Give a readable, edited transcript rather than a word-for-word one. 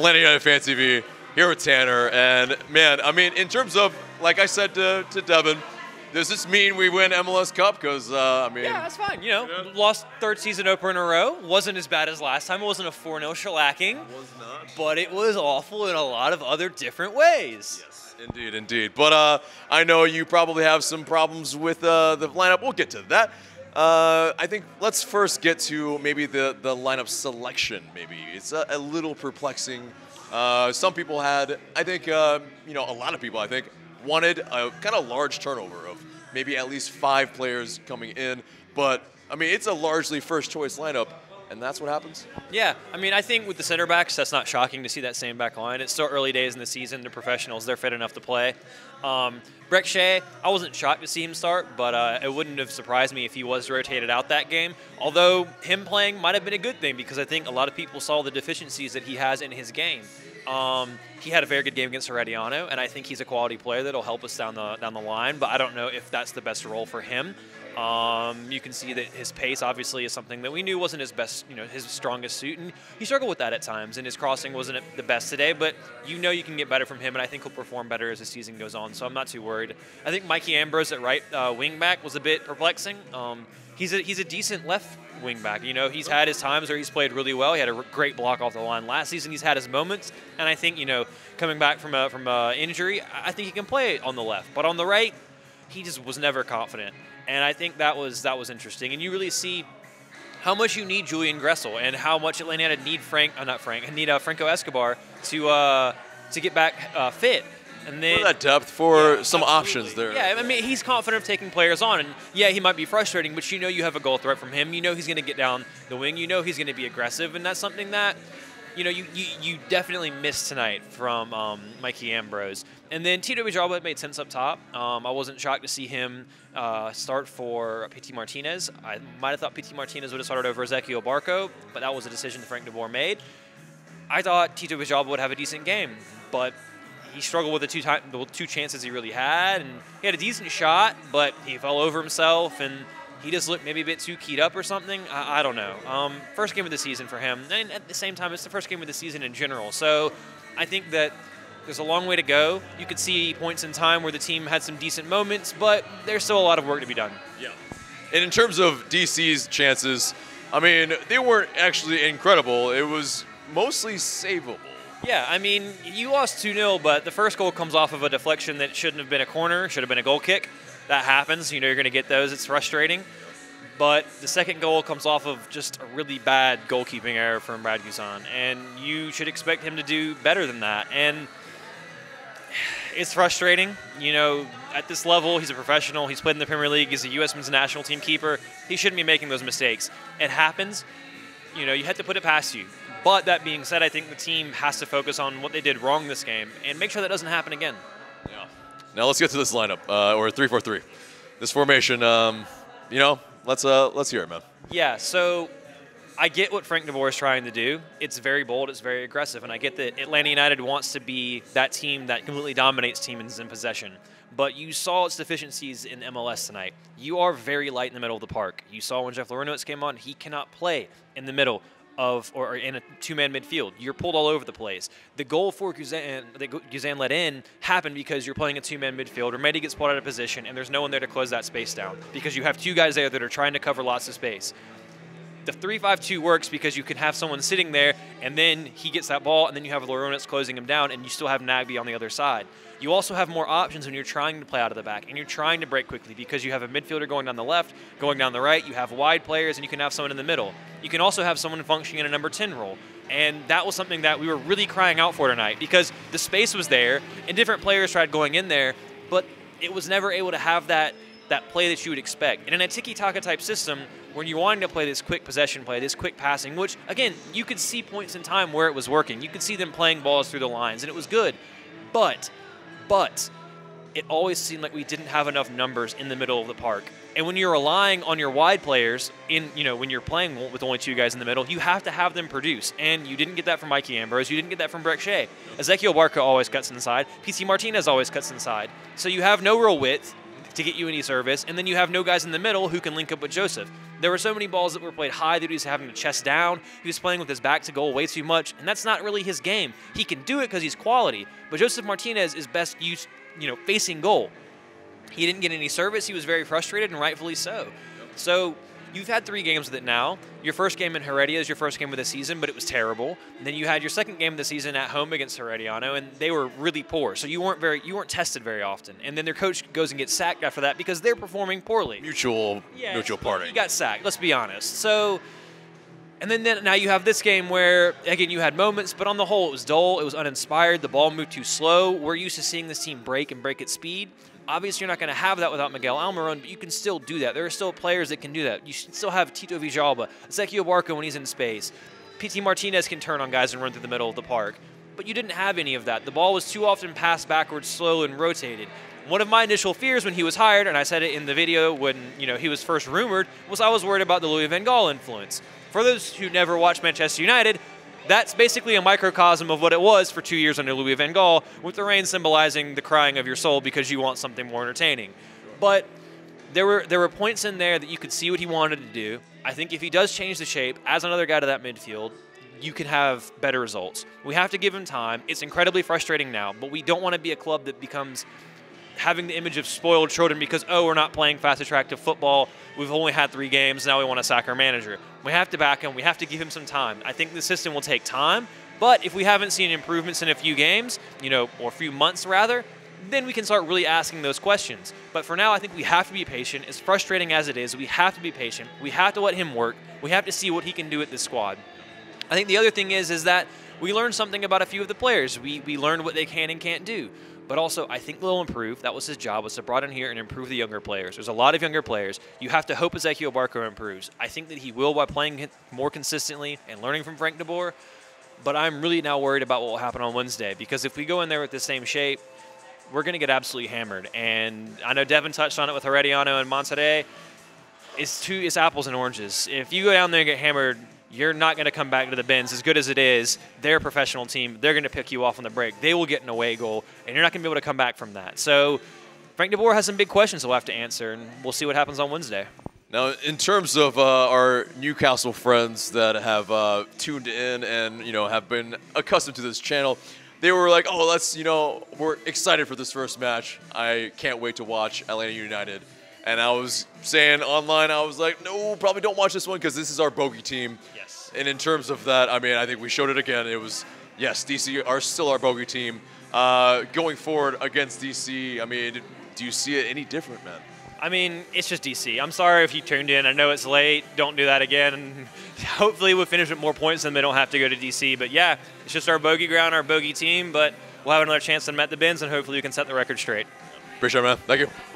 Atlanta United Fan TV here with Tanner. And man, I mean, in terms of, like I said to Devin, does this mean we win MLS Cup? Because, I mean... Yeah, that's fine. You know, lost third season opener in a row. Wasn't as bad as last time. It wasn't a 4-0 shellacking. It was not. But it was awful in a lot of other different ways. Yes, indeed, indeed. But I know you probably have some problems with the lineup. We'll get to that. I think let's first get to maybe the lineup selection, maybe. It's a little perplexing. Some people had, I think, you know, a lot of people, I think, wanted a kind of large turnover of maybe at least 5 players coming in. But, I mean, it's a largely first-choice lineup, and that's what happens? Yeah, I mean, I think with the center backs, that's not shocking to see that same back line. It's still early days in the season. They're professionals. They're fit enough to play. Brek Shea, I wasn't shocked to see him start, but it wouldn't have surprised me if he was rotated out that game. Although him playing might have been a good thing because I think a lot of people saw the deficiencies that he has in his game. He had a very good game against Herediano, and I think he's a quality player that'll help us down the line, but I don't know if that's the best role for him. You can see that his pace obviously is something that we knew wasn't his best, you know, his strongest suit, and he struggled with that at times, and his crossing wasn't the best today, but you know you can get better from him, and I think he'll perform better as the season goes on, so I'm not too worried. I think Mikey Ambrose at right wing back was a bit perplexing. He's a decent left wing back. You know, he's had his times where he's played really well. He had a great block off the line last season. He's had his moments, and I think, you know, coming back from a injury, I think he can play on the left. But on the right, he just was never confident, and I think that was interesting. And you really see how much you need Julian Gressel and how much Atlanta United need Franco Escobar to get back fit. And then, for that depth, for some absolutely. Options there. Yeah, I mean, he's confident of taking players on, and yeah, he might be frustrating, but you know you have a goal threat from him. You know he's going to get down the wing. You know he's going to be aggressive, and that's something that, you know, you definitely missed tonight from Mikey Ambrose. And then Tito Villalba made sense up top. I wasn't shocked to see him start for Pity Martinez. I might have thought Pity Martinez would have started over Ezequiel Barco, but that was a decision Frank de Boer made. I thought Tito Villalba would have a decent game, but he struggled with the two chances he really had, and he had a decent shot, but he fell over himself, and he just looked maybe a bit too keyed up or something. I don't know. First game of the season for him, and at the same time, it's the first game of the season in general. So I think that there's a long way to go. You could see points in time where the team had some decent moments, but there's still a lot of work to be done. Yeah. And in terms of DC's chances, I mean, they weren't actually incredible. It was mostly savable. Yeah, I mean, you lost 2-0, but the first goal comes off of a deflection that shouldn't have been a corner, should have been a goal kick. That happens. You know you're going to get those. It's frustrating. But the second goal comes off of just a really bad goalkeeping error from Brad Guzan, and you should expect him to do better than that. And it's frustrating. You know, at this level, he's a professional. He's played in the Premier League. He's a U.S. men's national team keeper. He shouldn't be making those mistakes. It happens. You know, you have to put it past you. But that being said, I think the team has to focus on what they did wrong this game and make sure that doesn't happen again. Yeah. Now let's get to this lineup, or 3-4-3. This formation, you know, let's hear it, man. Yeah, so I get what Frank de Boer is trying to do. It's very bold, it's very aggressive, and I get that Atlanta United wants to be that team that completely dominates teams in possession. But you saw its deficiencies in MLS tonight. You are very light in the middle of the park. You saw when Jeff Larentowicz came on, he cannot play in the middle of or in a two-man midfield. You're pulled all over the place. The goal for Guzan that Guzan let in happened because you're playing a two-man midfield. Remedi gets pulled out of position, and there's no one there to close that space down because you have two guys there that are trying to cover lots of space. The 3-5-2 works because you can have someone sitting there, and then he gets that ball, and then you have Larentowicz closing him down, and you still have Nagbe on the other side. You also have more options when you're trying to play out of the back, and you're trying to break quickly because you have a midfielder going down the left, going down the right, you have wide players, and you can have someone in the middle. You can also have someone functioning in a number 10 role, and that was something that we were really crying out for tonight because the space was there, and different players tried going in there, but it was never able to have that play that you would expect. And in a tiki-taka type system, when you're wanting to play this quick possession play, this quick passing, which, again, you could see points in time where it was working. You could see them playing balls through the lines, and it was good. But it always seemed like we didn't have enough numbers in the middle of the park. And when you're relying on your wide players, when you're playing with only two guys in the middle, you have to have them produce. And you didn't get that from Mikey Ambrose. You didn't get that from Brek Shea. Ezequiel Barco always cuts inside. Pity Martinez always cuts inside. So you have no real width to get you any service, and then you have no guys in the middle who can link up with Joseph. There were so many balls that were played high that he was having to chest down. He was playing with his back to goal way too much, and that's not really his game. He can do it because he's quality, but Josef Martinez is best used, facing goal. He didn't get any service. He was very frustrated, and rightfully so. So you've had 3 games with it now. Your first game in Heredia is your first game of the season, but it was terrible. And then you had your second game of the season at home against Herediano, and they were really poor. So you weren't tested very often. And then their coach goes and gets sacked after that because they're performing poorly. Mutual parting. He got sacked, let's be honest. So, and then now you have this game where, again, you had moments, but on the whole, it was dull, it was uninspired, the ball moved too slow. We're used to seeing this team break at speed. Obviously, you're not going to have that without Miguel Almiron, but you can still do that. There are still players that can do that. You still have Tito Villalba, Ezequiel Barco when he's in space. P.T. Martinez can turn on guys and run through the middle of the park. But you didn't have any of that. The ball was too often passed backwards, slow, and rotated. One of my initial fears when he was hired, and I said it in the video when he was first rumored, was I was worried about the Louis van Gaal influence. For those who never watched Manchester United, that's basically a microcosm of what it was for 2 years under Louis van Gaal, with the rain symbolizing the crying of your soul because you want something more entertaining. But there were points in there that you could see what he wanted to do. I think if he does change the shape, as another guy to that midfield, you can have better results. We have to give him time. It's incredibly frustrating now, but we don't want to be a club that becomes having the image of spoiled children because, oh, we're not playing fast, attractive football. We've only had 3 games. Now we want to sack our manager. We have to back him. We have to give him some time. I think the system will take time, but if we haven't seen improvements in a few games, or a few months rather, then we can start really asking those questions. But for now, I think we have to be patient. As frustrating as it is, we have to be patient. We have to let him work. We have to see what he can do at this squad. I think the other thing is that we learned something about a few of the players. We learned what they can and can't do. But also, I think they'll improve. That was his job, was to brought in here and improve the younger players. There's a lot of younger players. You have to hope Ezequiel Barco improves. I think that he will by playing more consistently and learning from Frank de Boer. But I'm really now worried about what will happen on Wednesday, because if we go in there with the same shape, we're going to get absolutely hammered. And I know Devin touched on it with Herediano and Monterrey. It's apples and oranges. If you go down there and get hammered, you're not going to come back to the bins. As good as it is, they're a professional team. They're going to pick you off on the break. They will get an away goal, and you're not going to be able to come back from that. So Frank de Boer has some big questions he'll have to answer, and we'll see what happens on Wednesday. Now, in terms of our Newcastle friends that have tuned in and have been accustomed to this channel, they were like, "Oh, we're excited for this first match. I can't wait to watch Atlanta United." And I was saying online, I was like, "No, probably don't watch this one because this is our bogey team." Yes. And in terms of that, I mean, I think we showed it again. It was, yes, DC are still our bogey team. Going forward against DC, I mean, do you see it any different, man? I mean, it's just DC. I'm sorry if you tuned in. I know it's late. Don't do that again. And hopefully we'll finish with more points and they don't have to go to DC. But yeah, it's just our bogey ground, our bogey team. But we'll have another chance to met the bins, and hopefully we can set the record straight. Appreciate it, man. Thank you.